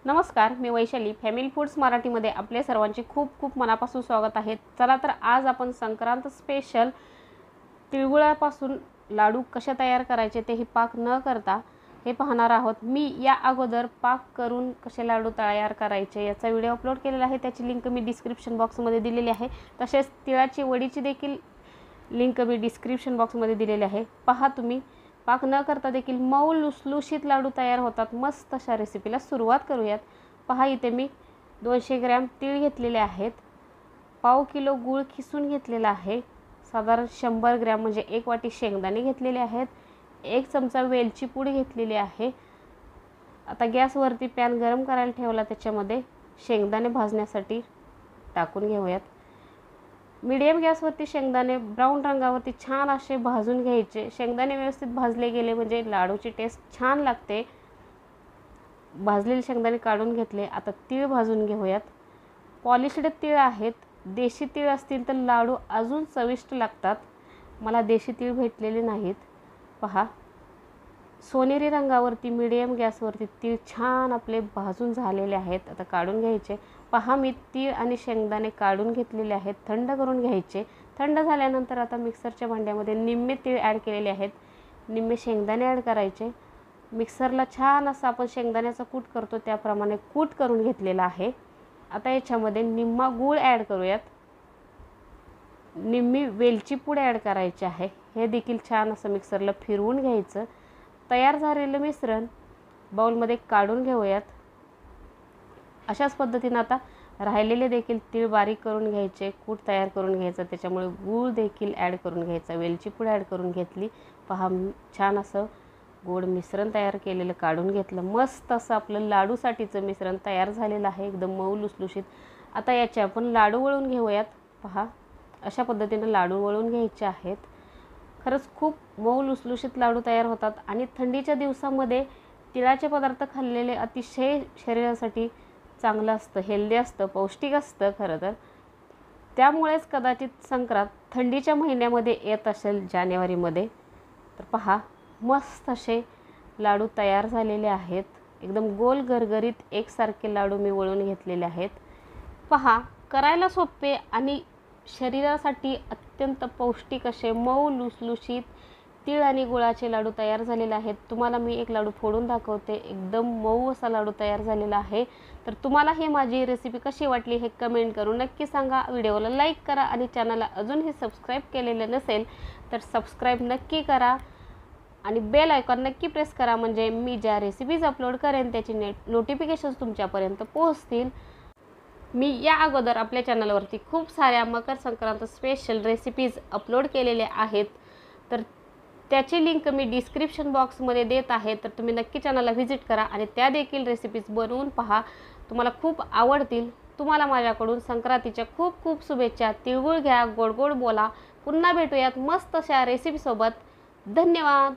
नमस्कार, मी Vaishali family foods मराठीमध्ये आपले सर्वांचे खूप खूप मनापासून स्वागत आहे। चला तर आज आपण संक्रांत स्पेशल तिळगुळापासून लाडू कसे तयार करायचे तेही पाक न करता हे पाहणार आहोत। मी या अगोदर पाक करून कसे लाडू तयार करायचे याचा व्हिडिओ अपलोड केलेला आहे, त्याची लिंक मी डिस्क्रिप्शन बॉक्समध्ये दिलेली आहे। तसेच तिळाची वडीची देखील लिंक मी डिस्क्रिप्शन बॉक्समध्ये दिलेली आहे। पहा तुम्ही पाक न करता देखील मऊ लुसलुशीत लाडू तयार होतात। मस्त अशा रेसिपीला सुरुवात करूयात। पहा इथे मी 200 ग्रॅम तीळ घेतलेले आहेत, पाव किलो गूळ खिसून घेतलेला आहे, साधारण 100 ग्रॅम म्हणजे 1 वाटी शेंगदाणे घेतलेले आहेत, 1 चमचा वेलची पूड घेतलेली आहे। आता गॅसवरती पॅन गरम करायला ठेवला, त्याच्यामध्ये शेंगदाणे भाजण्यासाठी टाकून घेऊयात। मीडियम गॅसवरती शेंगदाणे ब्राऊन रंगावरती छान असे भाजून घ्यायचे। शेंगदाणे व्यवस्थित भाजले गेले म्हणजे लाडूची टेस्ट छान लागते। भाजलेले शेंगदाणे काढून घेतले। आता तीळ भाजून घेऊयात। पॉलिश्ड तीळ आहेत, देशी तीळ असतील तर लाडू अजून चविष्ट लागतात। मला देशी तीळ भेटलेले नाहीत। पहा सोनेरी रंगावरती मीडियम गॅसवरती तीळ छान आपले भाजून झालेले आहेत। आता काढून घ्यायचे। पहा मी तीळ आणि शेंगदाणे काढून घेतलेले आहेत, थंड करून घ्यायचे। थंड झाल्यानंतर आता मिक्सरच्या भांड्यामध्ये निम्मे तीळ ॲड केलेले आहेत, निम्मे शेंगदाणे ॲड करायचे। मिक्सरला छान असं आपण शेंगदाण्याचा कूट करतो त्याप्रमाणे कूट करून घेतलेला आहे। आता याच्यामध्ये निम्मा गूळ ॲड करूयात, निम्मी वेलची पूड ॲड करायची आहे। हे देखील छान असं मिक्सरला फिरवून घ्यायचं। तयार झालेलं मिश्रण बाउलमध्ये काढून घेऊयात। अशाच पद्धतीने आता राहिलेले देखील तीळ बारीक करून घ्यायचे, कूट तयार करून घ्यायचं, त्याच्यामुळे गूळ देखील ॲड करून घ्यायचा, वेलची पूड ॲड करून घेतली। पहा छान असं गोड मिश्रण तयार केलेलं काढून घेतलं। मस्त असं आपलं लाडूसाठीचं मिश्रण तयार झालेलं आहे, एकदम मऊ लुसलुशीत। आता याचे आपण लाडू वळून घेऊयात। पहा अशा पद्धतीने लाडू वळून घ्यायचे आहेत। खरंच खूप मऊ लुसलुशीत लाडू तयार होतात आणि थंडीच्या दिवसामध्ये तिळाचे पदार्थ खाल्लेले अतिशय शरीरासाठी चांगलं असतं, हेल्दी असतं, पौष्टिक असतं खरं तर। त्यामुळेच कदाचित संक्रांत थंडीच्या महिन्यामध्ये येत असेल, जानेवारीमध्ये। तर पहा मस्त असे लाडू तयार झालेले आहेत, एकदम गोल गरगरीत एकसारखे लाडू मी वळून घेतलेले आहेत। पहा करायला सोपे आणि शरीरासाठी अत्यंत पौष्टिक असे मऊ लुसलुशीत तीळ आणि गुळाचे लाडू तयार झालेले आहेत। तुम्हाला मी एक लाडू फोडून दाखवते, एकदम मऊ असा लाडू तयार झालेला आहे। तर तुम्हाला ही माझी रेसिपी कशी वाटली हे कमेंट करून नक्की सांगा। व्हिडिओला लाईक करा आणि चॅनलला अजूनही सबस्क्राईब केलेलं नसेल तर सबस्क्राईब नक्की करा आणि बेल आयकॉन नक्की प्रेस करा, म्हणजे मी ज्या रेसिपीज अपलोड करेन त्याची नोटिफिकेशन्स तुमच्यापर्यंत पोहोचतील। मी या अगोदर आपल्या चॅनलवरती खूप साऱ्या Makar Sankrant special recipes upload केलेल्या आहेत, तर त्याची लिंक मी डिस्क्रिप्शन बॉक्समध्ये देत आहे। तर तुम्ही नक्की चॅनलला व्हिजिट करा आणि त्या देखील रेसिपीज बनवून पहा, तुम्हाला खूप आवडतील। तुम्हाला माझ्याकडून संक्रांतीच्या खूप खूप शुभेच्छा। तिळगुळ घ्या, गोड गोड बोला। पुन्हा भेटूयात मस्त अशा रेसिपीसोबत। धन्यवाद।